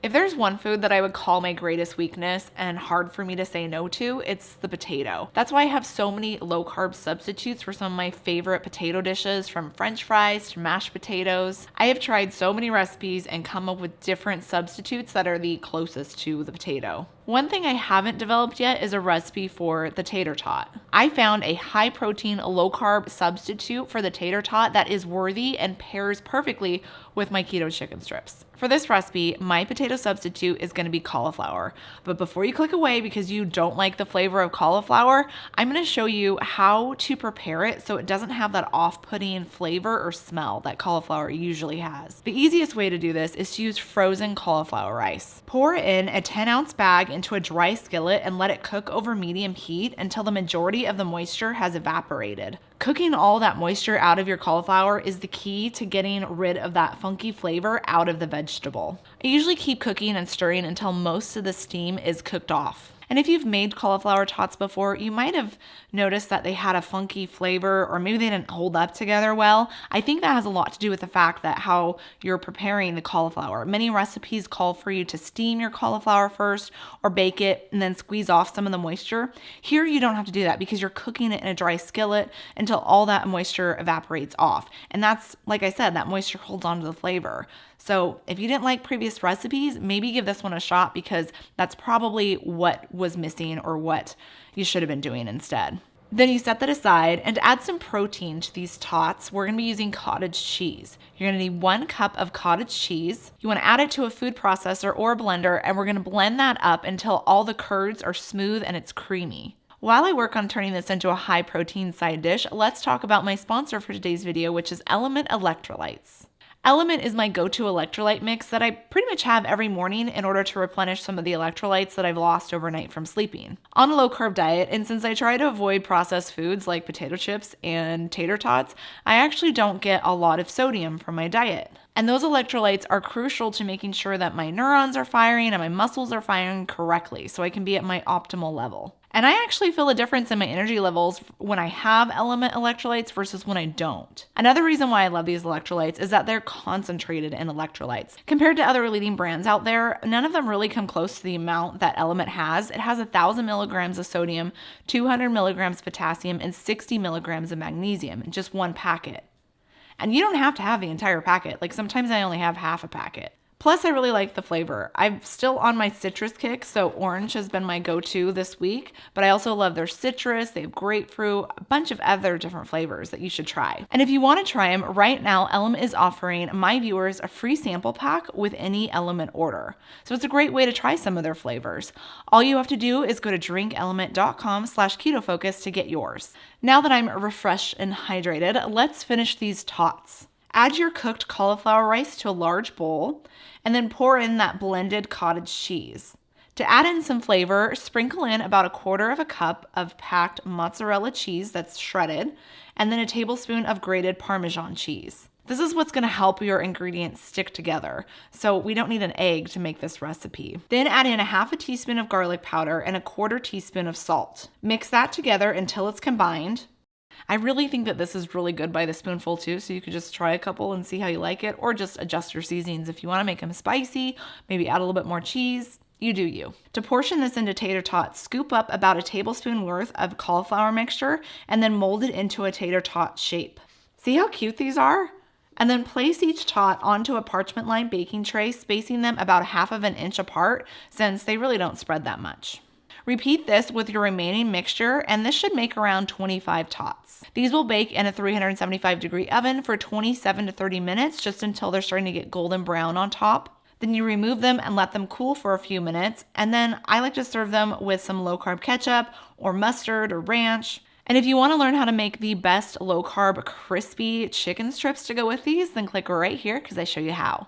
If there's one food that I would call my greatest weakness and hard for me to say no to, it's the potato. That's why I have so many low carb substitutes for some of my favorite potato dishes, from French fries to mashed potatoes. I have tried so many recipes and come up with different substitutes that are the closest to the potato. One thing I haven't developed yet is a recipe for the tater tot. I found a high protein, low carb substitute for the tater tot that is worthy and pairs perfectly with my keto chicken strips. For this recipe, my potato substitute is going to be cauliflower. But before you click away because you don't like the flavor of cauliflower, I'm going to show you how to prepare it so it doesn't have that off-putting flavor or smell that cauliflower usually has. The easiest way to do this is to use frozen cauliflower rice. Pour in a 10-ounce bag into a dry skillet and let it cook over medium heat until the majority of the moisture has evaporated. Cooking all that moisture out of your cauliflower is the key to getting rid of that funky flavor out of the vegetable. I usually keep cooking and stirring until most of the steam is cooked off. And if you've made cauliflower tots before, you might have noticed that they had a funky flavor, or maybe they didn't hold up together well. I think that has a lot to do with the fact that how you're preparing the cauliflower. Many recipes call for you to steam your cauliflower first or bake it and then squeeze off some of the moisture. Here you don't have to do that because you're cooking it in a dry skillet until all that moisture evaporates off. And that's, like I said, that moisture holds on to the flavor. So if you didn't like previous recipes, maybe give this one a shot because that's probably what was missing or what you should have been doing instead. Then you set that aside, and to add some protein to these tots, we're going to be using cottage cheese. You're going to need 1 cup of cottage cheese. You want to add it to a food processor or a blender, and we're going to blend that up until all the curds are smooth and it's creamy. While I work on turning this into a high protein side dish, let's talk about my sponsor for today's video, which is Element Electrolytes. Element is my go-to electrolyte mix that I pretty much have every morning in order to replenish some of the electrolytes that I've lost overnight from sleeping. On a low-carb diet, and since I try to avoid processed foods like potato chips and tater tots, I actually don't get a lot of sodium from my diet. And those electrolytes are crucial to making sure that my neurons are firing and my muscles are firing correctly so I can be at my optimal level. And I actually feel a difference in my energy levels when I have Element electrolytes versus when I don't. Another reason why I love these electrolytes is that they're concentrated in electrolytes. Compared to other leading brands out there, none of them really come close to the amount that Element has. It has 1,000 milligrams of sodium, 200 milligrams of potassium, and 60 milligrams of magnesium in just one packet. And you don't have to have the entire packet. Like sometimes I only have half a packet. Plus, I really like the flavor. I'm still on my citrus kick, so orange has been my go-to this week, but I also love their citrus. They have grapefruit, a bunch of other different flavors that you should try. And if you want to try them, right now, Element is offering my viewers a free sample pack with any Element order. So it's a great way to try some of their flavors. All you have to do is go to drinkelement.com/KetoFocus to get yours. Now that I'm refreshed and hydrated, let's finish these tots. Add your cooked cauliflower rice to a large bowl and then pour in that blended cottage cheese. To add in some flavor, sprinkle in about 1/4 cup of packed mozzarella cheese that's shredded and then a tablespoon of grated Parmesan cheese. This is what's going to help your ingredients stick together, so we don't need an egg to make this recipe. Then add in 1/2 teaspoon of garlic powder and 1/4 teaspoon of salt. Mix that together until it's combined. I really think that this is really good by the spoonful too, so you could just try a couple and see how you like it, or just adjust your seasonings if you want to make them spicy, maybe add a little bit more cheese. You do you. To portion this into tater tots, scoop up about a tablespoon worth of cauliflower mixture and then mold it into a tater tot shape. See how cute these are? And then place each tot onto a parchment-lined baking tray, spacing them about 1/2 inch apart since they really don't spread that much. Repeat this with your remaining mixture, and this should make around 25 tots. These will bake in a 375-degree oven for 27 to 30 minutes, just until they're starting to get golden brown on top. Then you remove them and let them cool for a few minutes, and then I like to serve them with some low-carb ketchup or mustard or ranch. And if you want to learn how to make the best low-carb crispy chicken strips to go with these, then click right here because I show you how.